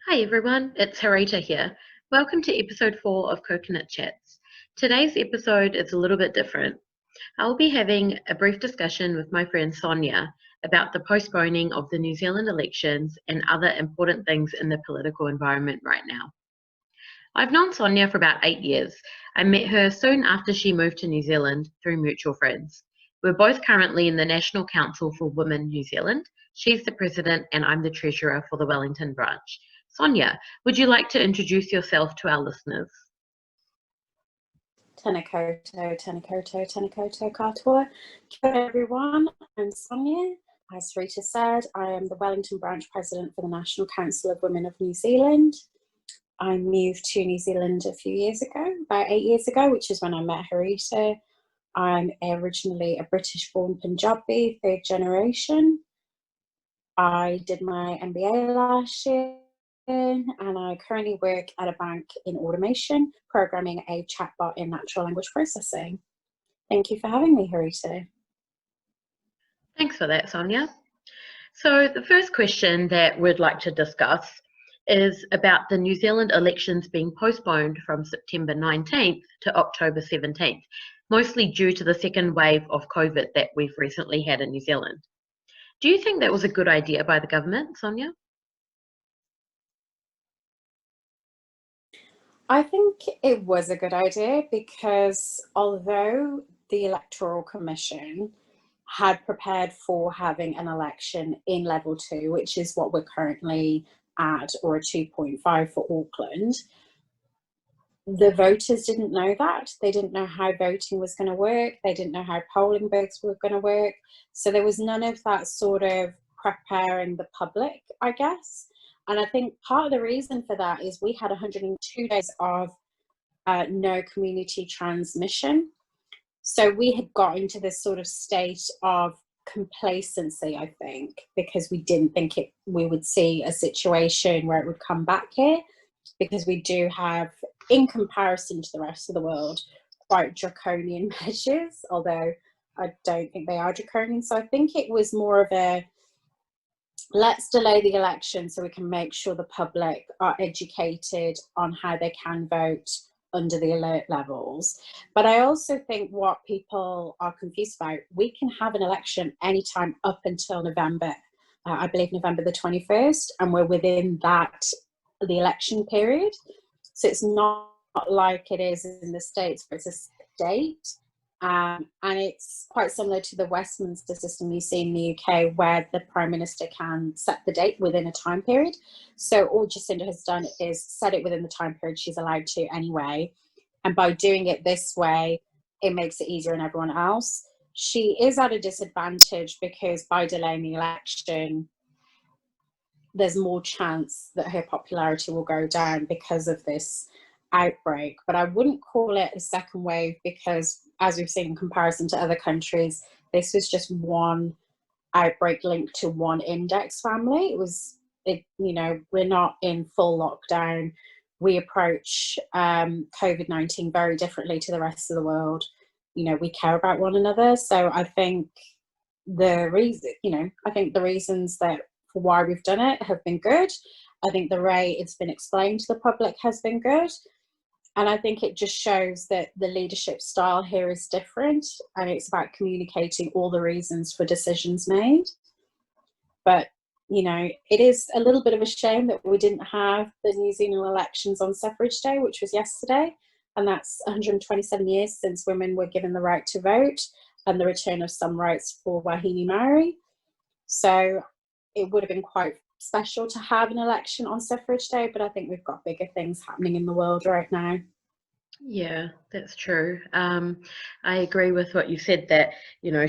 Hi everyone, it's Harita here. Welcome to episode 4 of Coconut Chats. Today's episode is a little bit different. I'll be having a brief discussion with my friend Sonia about the postponing of the New Zealand elections and other important things in the political environment right now. I've known Sonia for about 8 years. I met her soon after she moved to New Zealand through mutual friends. We're both currently in the National Council for Women New Zealand. She's the president and I'm the treasurer for the Wellington branch. Sonia, would you like to introduce yourself to our listeners? Tēnā koutou katoa. Kia ora everyone, I'm Sonia. As Rita said, I am the Wellington branch president for the National Council of Women of New Zealand. I moved to New Zealand a few years ago, about 8 years ago, which is when I met Harita. I'm originally a British-born Punjabi, third generation. I did my MBA last year and I currently work at a bank in automation, programming a chatbot in natural language processing. Thank you for having me, Harita. Thanks for that, Sonia. So the first question that we'd like to discuss is about the New Zealand elections being postponed from September 19th to October 17th, mostly due to the second wave of COVID that we've recently had in New Zealand. Do you think that was a good idea by the government, Sonia? I think it was a good idea because although the Electoral Commission had prepared for having an election in level 2, which is what we're currently at, or a 2.5 for Auckland, the voters didn't know that. They didn't know how voting was going to work. They didn't know how polling booths were going to work. So there was none of that sort of preparing the public, I guess. And I think part of the reason for that is we had 102 days of no community transmission. So we had got into this sort of state of complacency, I think, because we didn't think we would see a situation where it would come back here, because we do have, in comparison to the rest of the world, quite draconian measures, although I don't think they are draconian. So I think it was more of a, let's delay the election so we can make sure the public are educated on how they can vote under the alert levels. But I also think what people are confused about, we can have an election anytime up until November, I believe November the 21st, and we're within that, the election period. So it's not like it is in the States where it's a set date. And it's quite similar to the Westminster system you see in the UK, where the Prime Minister can set the date within a time period. So all Jacinda has done is set it within the time period she's allowed to anyway. And by doing it this way, it makes it easier on everyone else. She is at a disadvantage because by delaying the election, there's more chance that her popularity will go down because of this outbreak. But I wouldn't call it a second wave because, as we've seen in comparison to other countries, this was just one outbreak linked to one index family. We're not in full lockdown. We approach COVID-19 very differently to the rest of the world. We care about one another. So I think the reasons that for why we've done it have been good. I think the way it's been explained to the public has been good. And I think it just shows that the leadership style here is different, and it's about communicating all the reasons for decisions made. But, it is a little bit of a shame that we didn't have the New Zealand elections on Suffrage Day, which was yesterday. And that's 127 years since women were given the right to vote and the return of some rights for Wahine Maori. So it would have been quite special to have an election on Suffrage Day, but I think we've got bigger things happening in the world right now. Yeah, that's true. I agree with what you said that,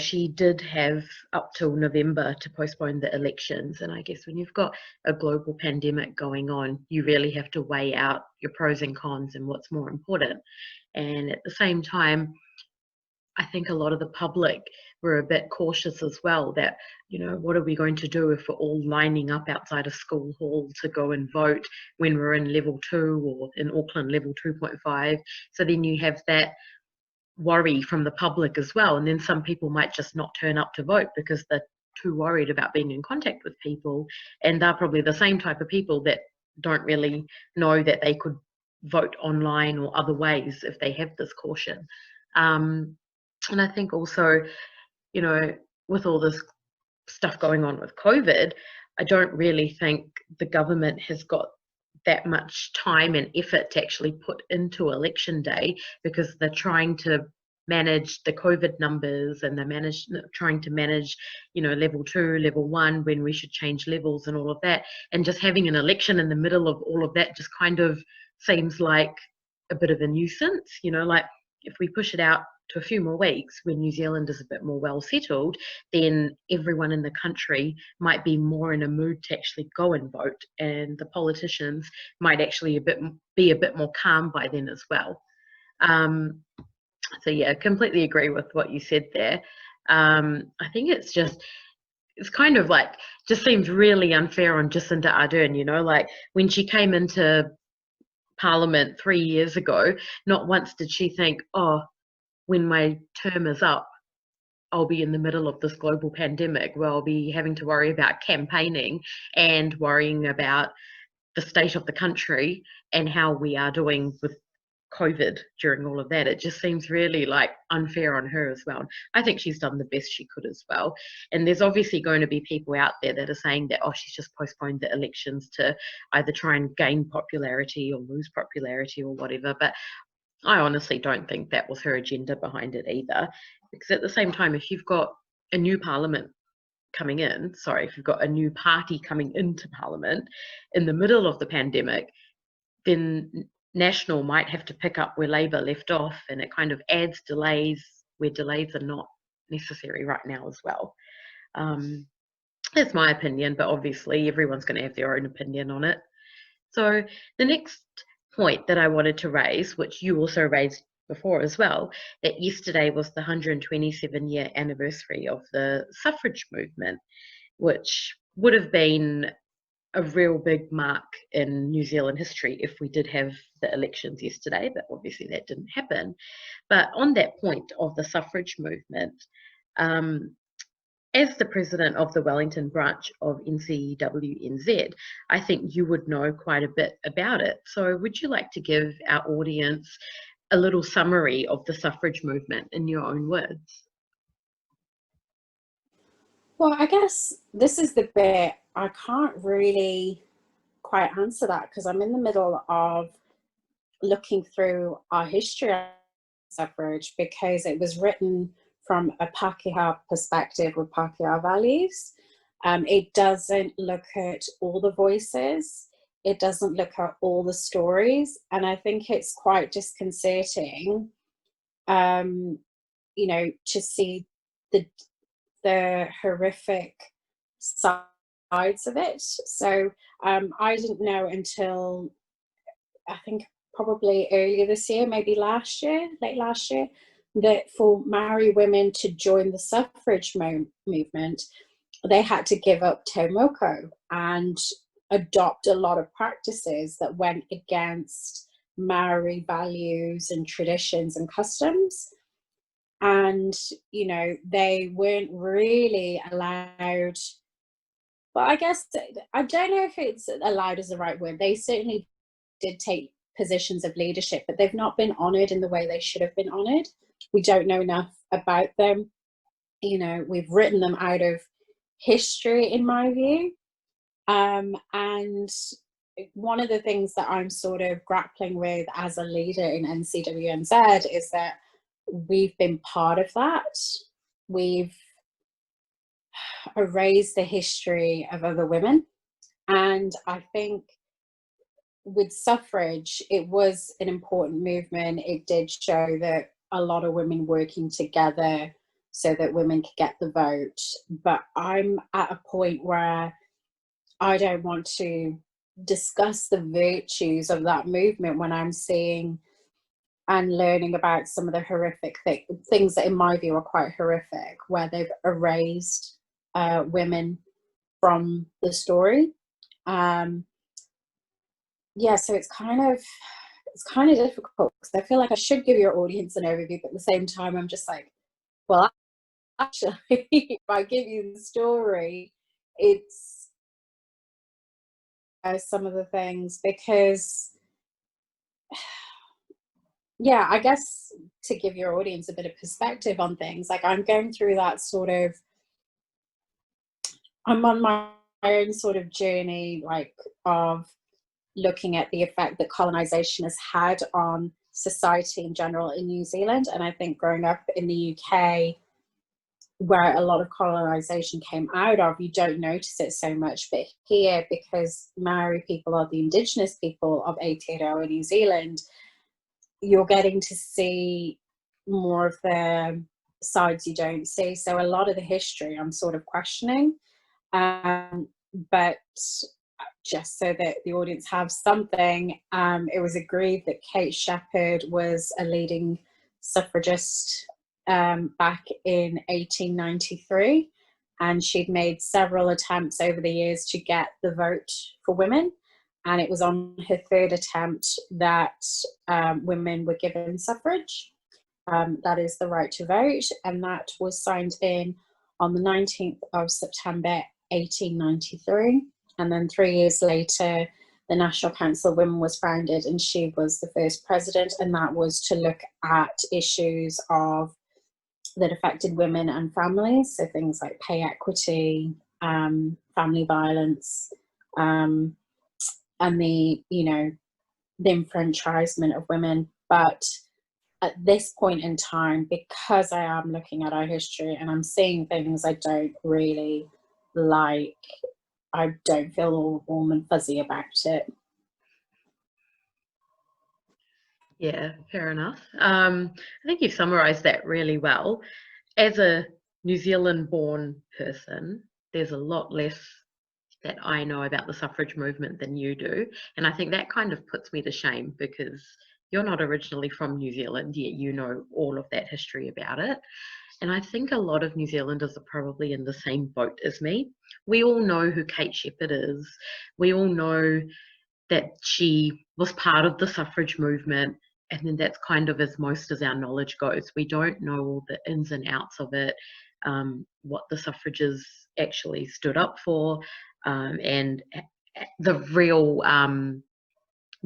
she did have up till November to postpone the elections. And I guess when you've got a global pandemic going on, you really have to weigh out your pros and cons and what's more important. And at the same time, I think a lot of the public were a bit cautious as well that, what are we going to do if we're all lining up outside a school hall to go and vote when we're in level 2 or in Auckland level 2.5? So then you have that worry from the public as well. And then some people might just not turn up to vote because they're too worried about being in contact with people. And they're probably the same type of people that don't really know that they could vote online or other ways if they have this caution. And I think also, you know, with all this stuff going on with COVID, I don't really think the government has got that much time and effort to actually put into election day, because they're trying to manage the COVID numbers, and they're trying to manage, you know, level 2, level 1, when we should change levels and all of that. And just having an election in the middle of all of that just kind of seems like a bit of a nuisance, you know, like if we push it out to a few more weeks when New Zealand is a bit more well settled, then everyone in the country might be more in a mood to actually go and vote, and the politicians might actually be a bit more calm by then as well. So yeah, completely agree with what you said there. I think it's kind of like, just seems really unfair on Jacinda Ardern, you know, like when she came into Parliament 3 years ago, not once did she think, oh, when my term is up, I'll be in the middle of this global pandemic where I'll be having to worry about campaigning and worrying about the state of the country and how we are doing with COVID during all of that. It just seems really like unfair on her as well. I think she's done the best she could as well. And there's obviously going to be people out there that are saying that, oh, she's just postponed the elections to either try and gain popularity or lose popularity or whatever. But I honestly don't think that was her agenda behind it either. Because at the same time, if you've got a new parliament coming in, if you've got a new party coming into parliament in the middle of the pandemic, then National might have to pick up where Labour left off, and it kind of adds delays where delays are not necessary right now as well. That's my opinion, but obviously everyone's going to have their own opinion on it. So the next point that I wanted to raise, which you also raised before as well, that yesterday was the 127-year anniversary of the suffrage movement, which would have been a real big mark in New Zealand history if we did have the elections yesterday, but obviously that didn't happen. But on that point of the suffrage movement, as the president of the Wellington branch of NCWNZ, I think you would know quite a bit about it. So would you like to give our audience a little summary of the suffrage movement in your own words? Well, I guess this is the bit I can't really quite answer that, because I'm in the middle of looking through our history of suffrage, because it was written from a Pākehā perspective with Pākehā values. It doesn't look at all the voices. It doesn't look at all the stories. And I think it's quite disconcerting, you know, to see the horrific sides of it. So I didn't know until, I think probably earlier this year, maybe last year, late last year, that for Maori women to join the suffrage movement, they had to give up te moko and adopt a lot of practices that went against Maori values and traditions and customs. And, you know, they weren't really allowed, well, I guess, I don't know if it's allowed is the right word. They certainly did take positions of leadership, but they've not been honoured in the way they should have been honoured. We don't know enough about them. You know, we've written them out of history, in my view. And one of the things that I'm sort of grappling with as a leader in NCWNZ is that we've been part of that. We've erased the history of other women. And I think with suffrage, it was an important movement. It did show that a lot of women working together so that women could get the vote. But I'm at a point where I don't want to discuss the virtues of that movement when I'm seeing and learning about some of the horrific things that in my view are quite horrific, where they've erased women from the story. Yeah, so it's kind of difficult, because I feel like I should give your audience an overview, but at the same time I'm just like, well, actually, if I give you the story, it's some of the things, because yeah, I guess to give your audience a bit of perspective on things, like I'm going through that sort of, I'm on my own sort of journey, like of looking at the effect that colonization has had on society in general in New Zealand. And I think growing up in the UK, where a lot of colonization came out of, you don't notice it so much. But here, because Maori people are the indigenous people of Aotearoa, New Zealand, you're getting to see more of the sides you don't see. So a lot of the history I'm sort of questioning. But just so that the audience have something, it was agreed that Kate Shepherd was a leading suffragist back in 1893, and she'd made several attempts over the years to get the vote for women, and it was on her third attempt that women were given suffrage, that is the right to vote, and that was signed in on the 19th of September 1893. And then 3 years later, the National Council of Women was founded, and she was the first president, and that was to look at issues that affected women and families, so things like pay equity, family violence, and the enfranchisement of women. But at this point in time, because I am looking at our history and I'm seeing things I don't really like, I don't feel all warm and fuzzy about it. Yeah, fair enough. I think you've summarised that really well. As a New Zealand-born person, there's a lot less that I know about the suffrage movement than you do, and I think that kind of puts me to shame, because you're not originally from New Zealand, yet you know all of that history about it. And I think a lot of New Zealanders are probably in the same boat as me. We all know who Kate Shepherd is. We all know that she was part of the suffrage movement, and then that's kind of as most as our knowledge goes. We don't know all the ins and outs of it, what the suffrages actually stood up for, and the real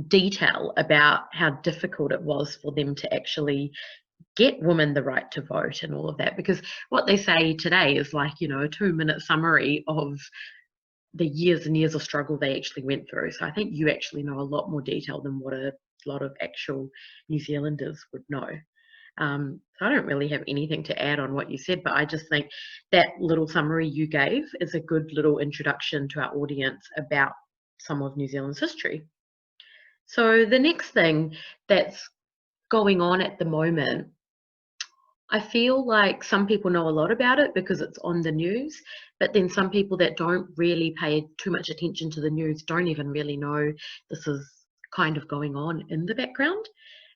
detail about how difficult it was for them to actually get women the right to vote and all of that. Because what they say today is like, a 2-minute summary of the years and years of struggle they actually went through. So I think you actually know a lot more detail than what a lot of actual New Zealanders would know. So I don't really have anything to add on what you said, but I just think that little summary you gave is a good little introduction to our audience about some of New Zealand's history. So the next thing that's going on at the moment, I feel like some people know a lot about it because it's on the news, but then some people that don't really pay too much attention to the news don't even really know this is kind of going on in the background.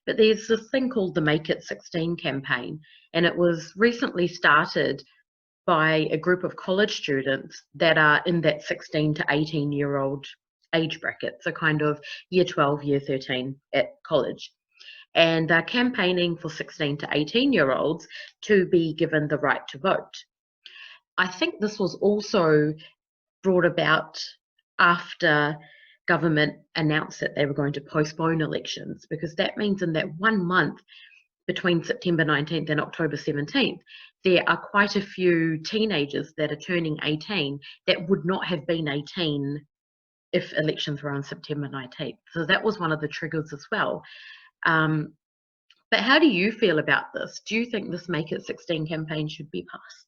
But there's this thing called the Make It 16 campaign, and it was recently started by a group of college students that are in that 16 to 18-year-old age bracket, so kind of year 12, year 13 at college. And they're campaigning for 16 to 18-year-olds to be given the right to vote. I think this was also brought about after government announced that they were going to postpone elections, because that means in that 1 month between September 19th and October 17th, there are quite a few teenagers that are turning 18 that would not have been 18 if elections were on September 19th. So that was one of the triggers as well. But how do you feel about this? Do you think this Make It 16 campaign should be passed?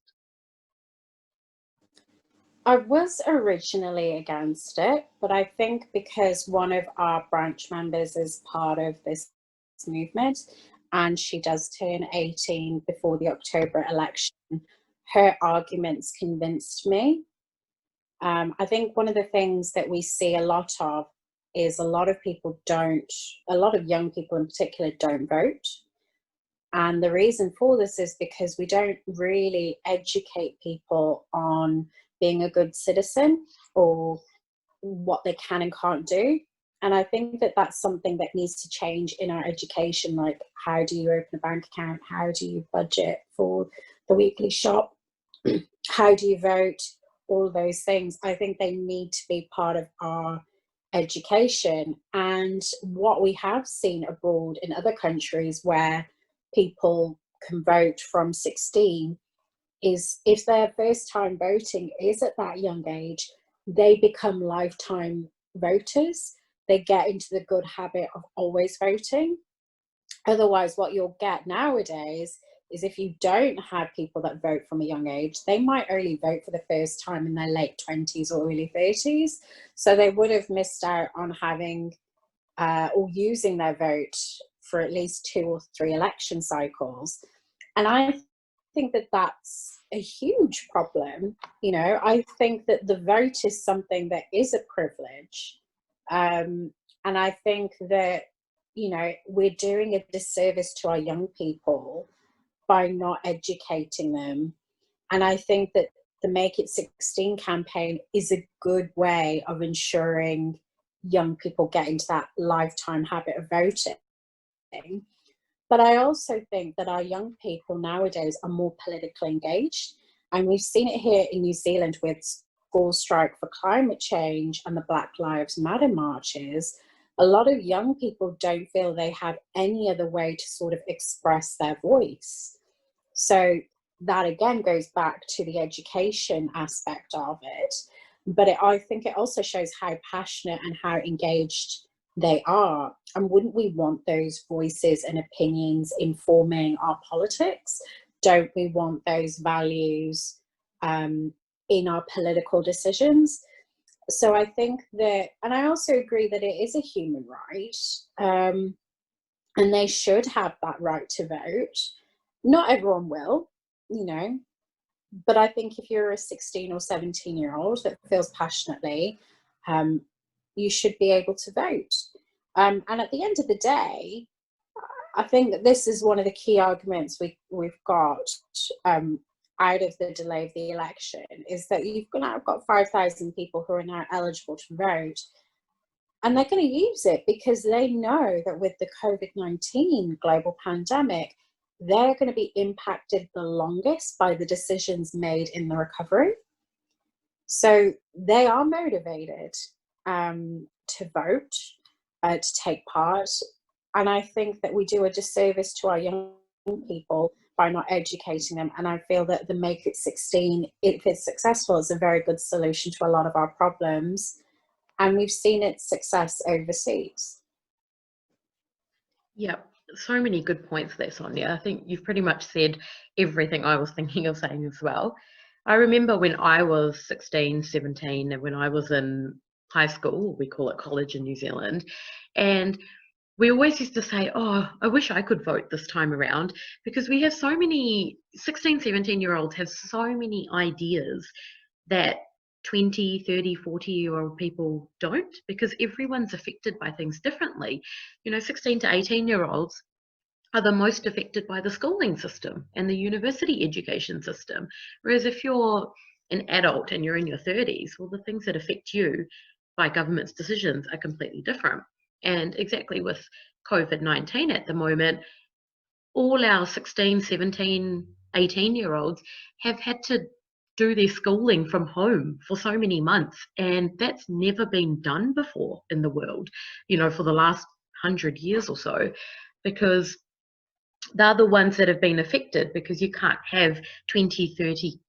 I was originally against it, but I think because one of our branch members is part of this movement and she does turn 18 before the October election, her arguments convinced me. I think one of the things that we see a lot of is a lot of young people in particular don't vote. And the reason for this is because we don't really educate people on being a good citizen or what they can and can't do. And I think that that's something that needs to change in our education. Like, how do you open a bank account? How do you budget for the weekly shop? How do you vote? All those things. I think they need to be part of our education. And what we have seen abroad in other countries where people can vote from 16 is if their first time voting is at that young age, they become lifetime voters. They get into the good habit of always voting. Otherwise, what you'll get nowadays is if you don't have people that vote from a young age, they might only vote for the first time in their late 20s or early 30s. So they would have missed out on having or using their vote for at least 2 or 3 election cycles. And I think that that's a huge problem. You know, I think that the vote is something that is a privilege. And I think that, you know, we're doing a disservice to our young people by not educating them. And I think that the Make It 16 campaign is a good way of ensuring young people get into that lifetime habit of voting. But I also think that our young people nowadays are more politically engaged. And we've seen it here in New Zealand with School Strike for Climate Change and the Black Lives Matter marches. A lot of young people don't feel they have any other way to sort of express their voice. So that again goes back to the education aspect of it. But I think it also shows how passionate and how engaged they are. And wouldn't we want those voices and opinions informing our politics? Don't we want those values in our political decisions? So I think that, and I also agree that it is a human right, and they should have that right to vote. Not everyone will, you know, but I think if you're a 16 or 17-year-old that feels passionately, you should be able to vote. And at the end of the day, I think that this is one of the key arguments we've got out of the delay of the election, is that you've now got 5,000 people who are now eligible to vote. And they're going to use it because they know that with the COVID-19 global pandemic, they're going to be impacted the longest by the decisions made in the recovery. So they are motivated to vote, to take part. And I think that we do a disservice to our young people by not educating them. And I feel that the Make It 16, if it's successful, is a very good solution to a lot of our problems. And we've seen its success overseas. Yeah, so many good points there, Sonia. I think you've pretty much said everything I was thinking of saying as well. I remember when I was 16, 17, and when I was in high school, we call it college in New Zealand, and we always used to say, oh, I wish I could vote this time around, because we have so many 16, 17-year-olds have so many ideas that 20, 30, 40-year-old people don't, because everyone's affected by things differently. You know, 16 to 18-year-olds are the most affected by the schooling system and the university education system. Whereas if you're an adult and you're in your 30s, well, the things that affect you by government's decisions are completely different. And exactly with COVID-19 at the moment, all our 16, 17, 18-year-olds have had to do their schooling from home for so many months, and that's never been done before in the world, you know, for the last 100 years or so, because they're the ones that have been affected, because you can't have 20, 30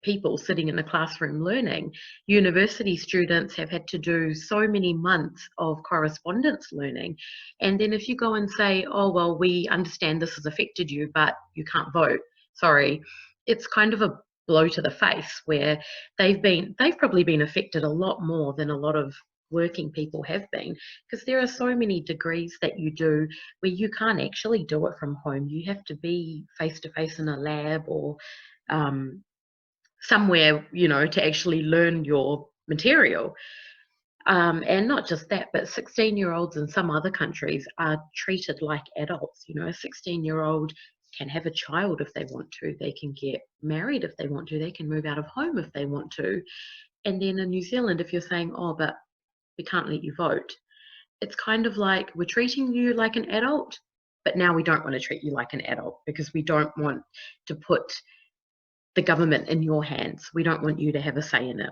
people sitting in a classroom learning. University students have had to do so many months of correspondence learning. And then if you go and say, oh, well, we understand this has affected you, but you can't vote, sorry, it's kind of a blow to the face, where they've probably been affected a lot more than a lot of working people have been, because there are so many degrees that you do where you can't actually do it from home. You have to be face to face in a lab or somewhere, you know, to actually learn your material. And not just that, but 16-year-olds in some other countries are treated like adults. You know, a 16-year-old can have a child if they want to. They can get married if they want to. They can move out of home if they want to. And then in New Zealand, if you're saying, oh, but we can't let you vote, it's kind of like we're treating you like an adult, but now we don't want to treat you like an adult because we don't want to put the government in your hands. We don't want you to have a say in it.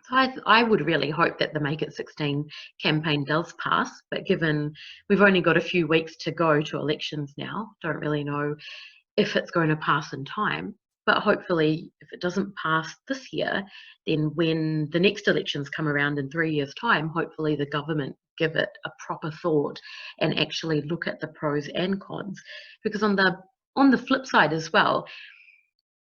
So I would really hope that the Make It 16 campaign does pass, but given we've only got a few weeks to go to elections now, don't really know if it's going to pass in time. But hopefully, if it doesn't pass this year, then when the next elections come around in 3 years' time, hopefully the government give it a proper thought and actually look at the pros and cons. Because on the flip side as well,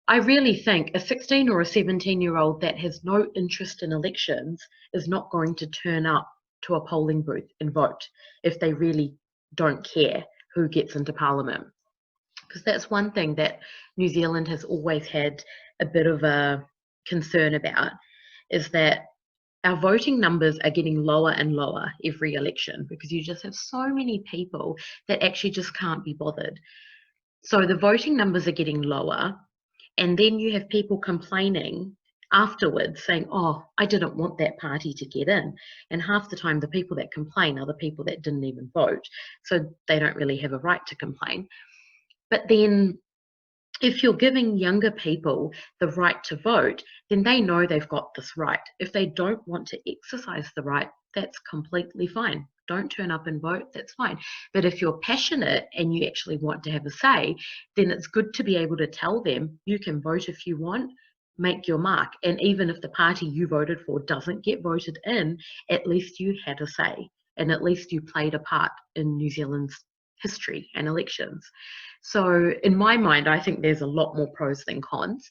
I really think a 16 or a 17-year-old that has no interest in elections is not going to turn up to a polling booth and vote if they really don't care who gets into parliament. Because that's one thing that New Zealand has always had a bit of a concern about, is that our voting numbers are getting lower and lower every election because you just have so many people that actually just can't be bothered. So the voting numbers are getting lower, and then you have people complaining afterwards saying, oh, I didn't want that party to get in. And half the time, the people that complain are the people that didn't even vote. So they don't really have a right to complain. But then if you're giving younger people the right to vote, then they know they've got this right. If they don't want to exercise the right, that's completely fine. Don't turn up and vote, that's fine. But if you're passionate and you actually want to have a say, then it's good to be able to tell them you can vote if you want, make your mark. And even if the party you voted for doesn't get voted in, at least you had a say and at least you played a part in New Zealand's history and elections. So in my mind, I think there's a lot more pros than cons.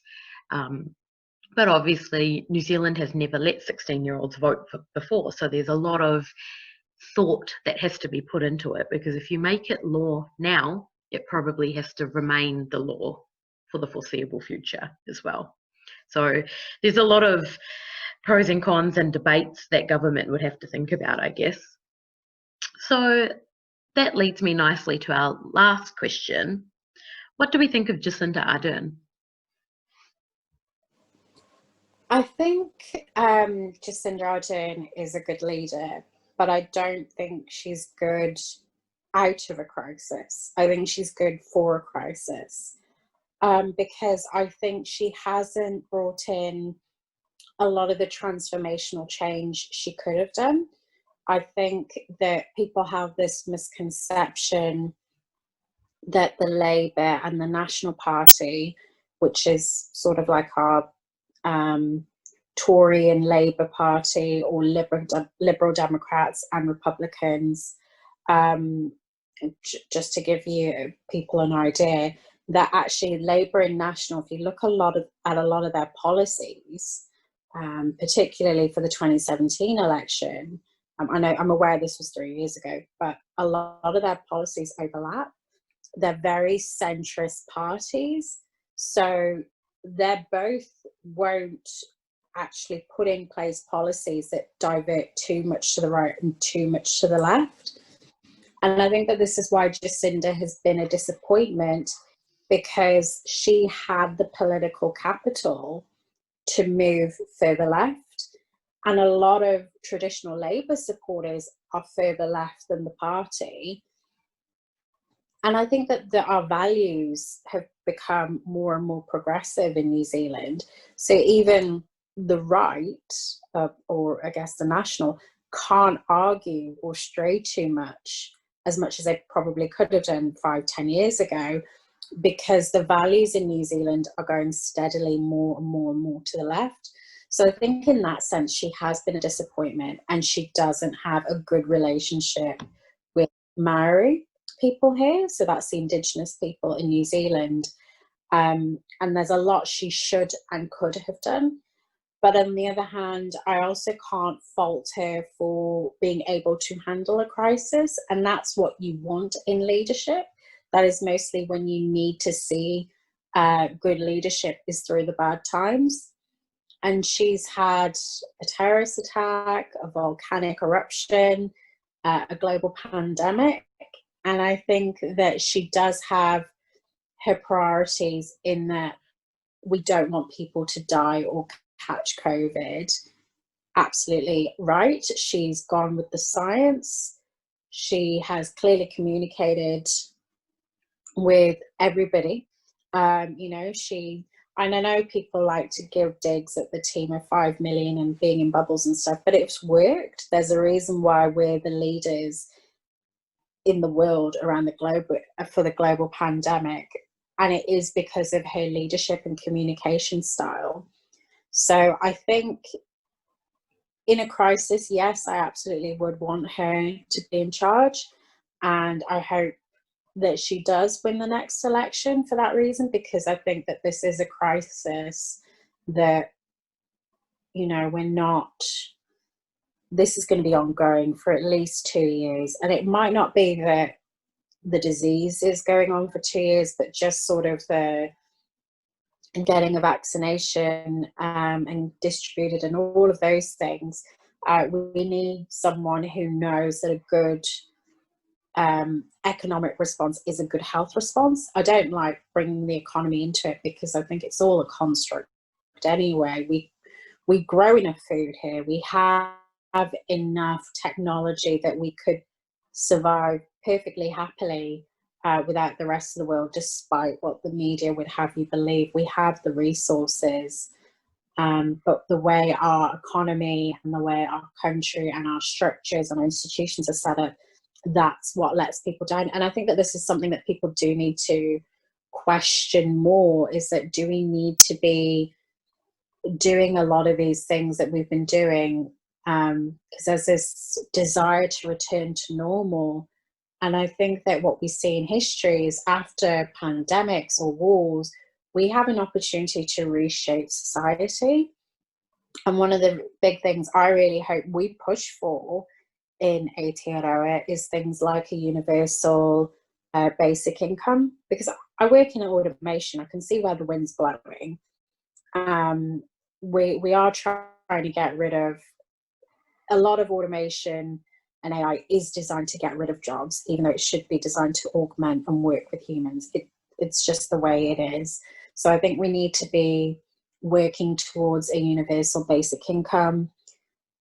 But obviously, New Zealand has never let 16-year-olds vote before. So there's a lot of thought that has to be put into it, because if you make it law now, it probably has to remain the law for the foreseeable future as well. So there's a lot of pros and cons and debates that government would have to think about, I guess. So that leads me nicely to our last question. What do we think of Jacinda Ardern? I think Jacinda Ardern is a good leader, but I don't think she's good out of a crisis. I think she's good for a crisis, because I think she hasn't brought in a lot of the transformational change she could have done. I think that people have this misconception that the Labour and the National Party, which is sort of like our Tory and Labour Party, or Liberal Democrats and Republicans, just to give you people an idea, that actually Labour and National, if you look at a lot of their policies, particularly for the 2017 election, I'm aware this was 3 years ago, but a lot of their policies overlap. They're very centrist parties, so they both won't actually put in place policies that divert too much to the right and too much to the left. And I think that this is why Jacinda has been a disappointment, because she had the political capital to move further left. And a lot of traditional Labour supporters are further left than the party. And I think that our values have become more and more progressive in New Zealand. So even the right, or I guess the National, can't argue or stray too much as they probably could have done 5-10 years ago, because the values in New Zealand are going steadily more and more and more to the left. So I think in that sense, she has been a disappointment, and she doesn't have a good relationship with Maori people here. So that's the Indigenous people in New Zealand. And there's a lot she should and could have done. But on the other hand, I also can't fault her for being able to handle a crisis. And that's what you want in leadership. That is mostly when you need to see good leadership is through the bad times. And she's had a terrorist attack, a volcanic eruption, a global pandemic. And I think that she does have her priorities in that we don't want people to die or catch COVID. Absolutely right. She's gone with the science. She has clearly communicated with everybody. And I know people like to give digs at the team of 5 million and being in bubbles and stuff, but it's worked. There's a reason why we're the leaders in the world around the globe for the global pandemic. And it is because of her leadership and communication style. So I think in a crisis, yes, I absolutely would want her to be in charge. And I hope that she does win the next election for that reason, because I think that this is a crisis that, you know, this is going to be ongoing for at least 2 years. And it might not be that the disease is going on for 2 years, but just sort of the getting a vaccination and distributed and all of those things. We need someone who knows that a good economic response is a good health response. I don't like bringing the economy into it because I think it's all a construct anyway. We grow enough food here. We have enough technology that we could survive perfectly happily without the rest of the world, despite what the media would have you believe. We have the resources, but the way our economy and the way our country and our structures and our institutions are set up, that's what lets people down. And I think that this is something that people do need to question more, is that do we need to be doing a lot of these things that we've been doing, because there's this desire to return to normal. And I think that what we see in history is after pandemics or wars, we have an opportunity to reshape society. And one of the big things I really hope we push for in Aotearoa is things like a universal basic income, because I work in automation. I can see where the wind's blowing. We are trying to get rid of a lot of automation, and AI is designed to get rid of jobs, even though it should be designed to augment and work with humans. It's just the way it is. So I think we need to be working towards a universal basic income.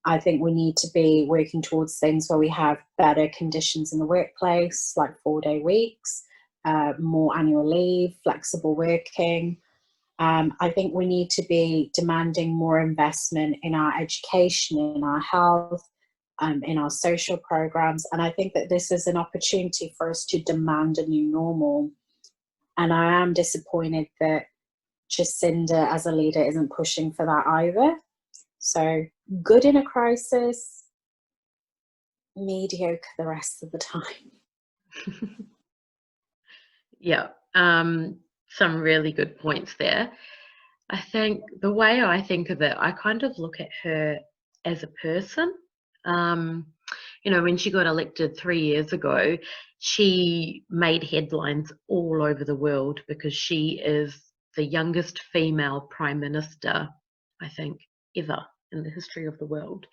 I think we need to be working towards things where we have better conditions in the workplace, like 4-day weeks, more annual leave, flexible working. I think we need to be demanding more investment in our education, in our health, in our social programs. And I think that this is an opportunity for us to demand a new normal. And I am disappointed that Jacinda as a leader isn't pushing for that either. So good in a crisis, mediocre the rest of the time. Yeah, some really good points there. I think the way I think of it, I kind of look at her as a person. You know, when she got elected 3 years ago, she made headlines all over the world because she is the youngest female prime minister, I think, ever in the history of the world.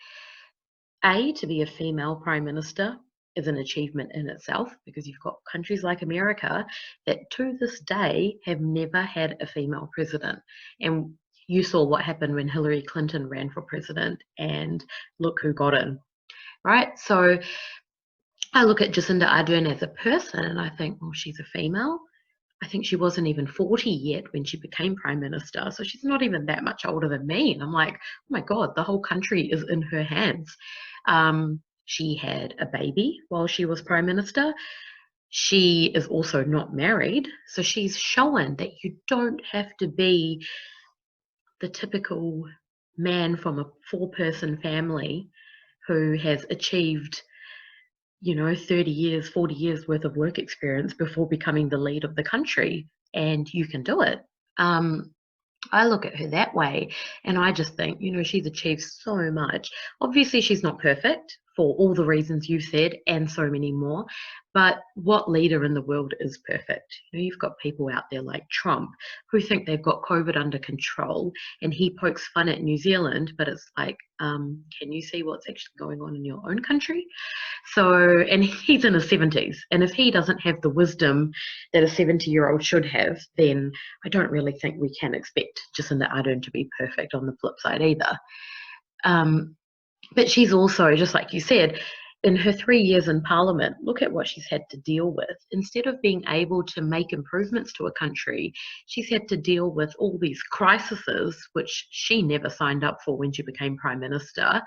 To be a female prime minister is an achievement in itself, because you've got countries like America that to this day have never had a female president. And you saw what happened when Hillary Clinton ran for president, and look who got in, right? So I look at Jacinda Ardern as a person and I think, well, she's a female. I think she wasn't even 40 yet when she became prime minister. So she's not even that much older than me. And I'm like, oh my God, the whole country is in her hands. She had a baby while she was prime minister. She is also not married. So she's shown that you don't have to be the typical man from a 4-person family who has achieved, you know, 30 years, 40 years worth of work experience before becoming the lead of the country, and you can do it. I look at her that way, and I just think, you know, she's achieved so much. Obviously, she's not perfect for all the reasons you said and so many more, but what leader in the world is perfect? You know, you've got people out there like Trump who think they've got COVID under control, and he pokes fun at New Zealand, but it's like, can you see what's actually going on in your own country? So, and he's in his 70s, and if he doesn't have the wisdom that a 70-year-old should have, then I don't really think we can expect Jacinda Ardern to be perfect on the flip side either. But she's also, just like you said, in her 3 years in Parliament, look at what she's had to deal with. Instead of being able to make improvements to a country, she's had to deal with all these crises, which she never signed up for when she became Prime Minister.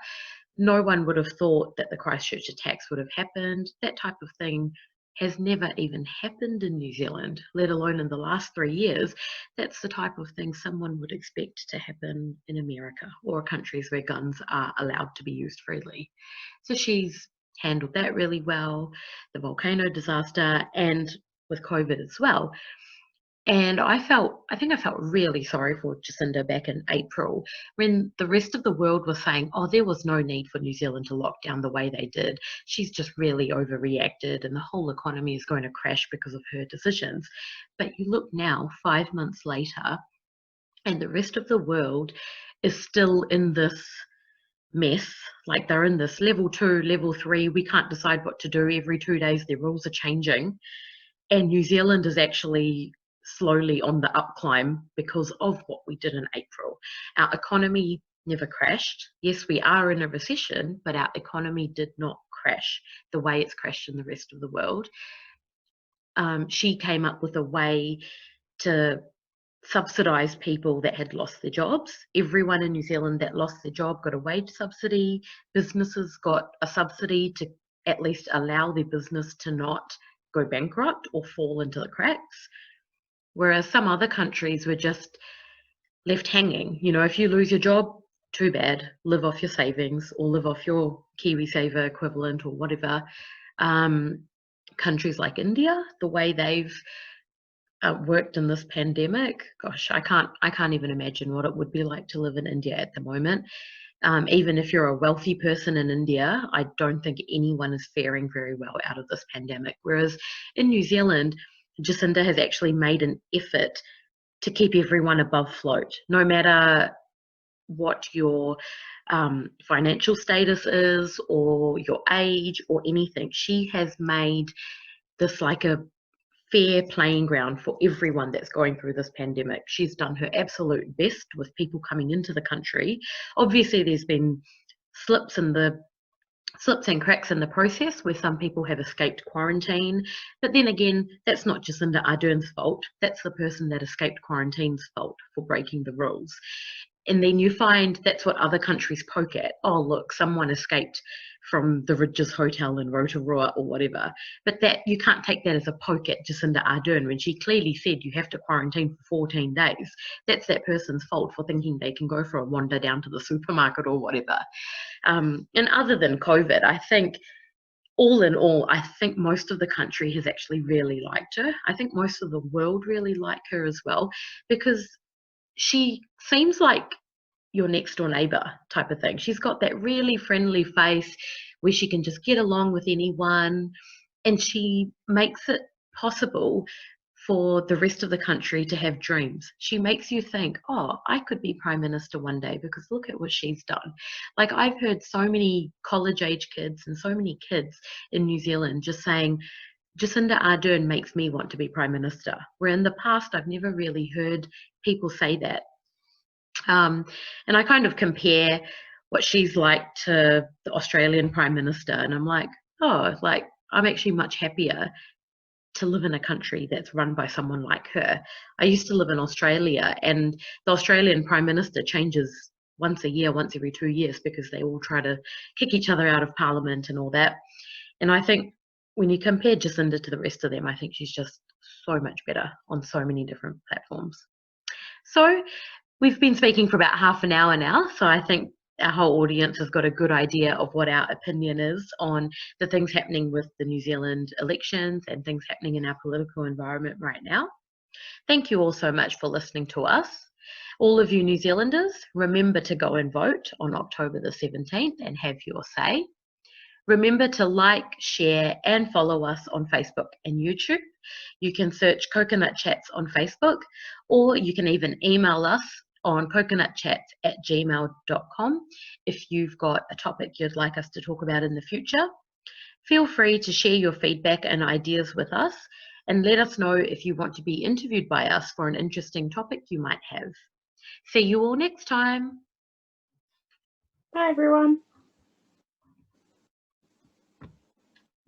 No one would have thought that the Christchurch attacks would have happened. That type of thing has never even happened in New Zealand, let alone in the last 3 years. That's the type of thing someone would expect to happen in America or countries where guns are allowed to be used freely. So she's handled that really well, the volcano disaster, and with COVID as well. And I think I felt really sorry for Jacinda back in April when the rest of the world was saying, oh, there was no need for New Zealand to lock down the way they did. She's just really overreacted and the whole economy is going to crash because of her decisions. But you look now, 5 months later, and the rest of the world is still in this mess. Like they're in this level 2, level 3, we can't decide what to do. Every 2 days, their rules are changing. And New Zealand is actually slowly on the up climb because of what we did in April. Our economy never crashed. Yes, we are in a recession, but our economy did not crash the way it's crashed in the rest of the world. She came up with a way to subsidise people that had lost their jobs. Everyone in New Zealand that lost their job got a wage subsidy. Businesses got a subsidy to at least allow their business to not go bankrupt or fall into the cracks. Whereas some other countries were just left hanging. You know, if you lose your job, too bad, live off your savings or live off your KiwiSaver equivalent or whatever. Countries like India, the way they've worked in this pandemic, gosh, I can't even imagine what it would be like to live in India at the moment. Even if you're a wealthy person in India, I don't think anyone is faring very well out of this pandemic. Whereas in New Zealand, Jacinda has actually made an effort to keep everyone above float, no matter what your financial status is or your age or anything. She has made this like a fair playing ground for everyone that's going through this pandemic. She's done her absolute best with people coming into the country. Obviously, there's been slips and cracks in the process where some people have escaped quarantine. But then again, that's not Jacinda Ardern's fault. That's the person that escaped quarantine's fault for breaking the rules. And then you find that's what other countries poke at. Oh, look, someone escaped from the Ridges Hotel in Rotorua or whatever. But that you can't take that as a poke at Jacinda Ardern when she clearly said you have to quarantine for 14 days. That's that person's fault for thinking they can go for a wander down to the supermarket or whatever. And other than COVID, I think all in all, I think most of the country has actually really liked her. I think most of the world really like her as well, because she seems like your next door neighbor type of thing. She's got that really friendly face where she can just get along with anyone, and she makes it possible for the rest of the country to have dreams. She makes you think, oh, I could be Prime Minister one day because look at what she's done. Like I've heard so many college age kids and so many kids in New Zealand just saying, Jacinda Ardern makes me want to be Prime Minister, where in the past I've never really heard people say that. And I kind of compare what she's like to the Australian Prime Minister, and I'm like, oh, like I'm actually much happier to live in a country that's run by someone like her. I used to live in Australia, and the Australian Prime Minister changes once a year, once every 2 years, because they all try to kick each other out of Parliament and all that. And I think when you compare Jacinda to the rest of them, I think she's just so much better on so many different platforms. So we've been speaking for about half an hour now, so I think our whole audience has got a good idea of what our opinion is on the things happening with the New Zealand elections and things happening in our political environment right now. Thank you all so much for listening to us. All of you New Zealanders, remember to go and vote on October the 17th and have your say. Remember to like, share, and follow us on Facebook and YouTube. You can search Coconut Chats on Facebook, or you can even email us on coconutchats@gmail.com if you've got a topic you'd like us to talk about in the future. Feel free to share your feedback and ideas with us, and let us know if you want to be interviewed by us for an interesting topic you might have. See you all next time. Bye, everyone.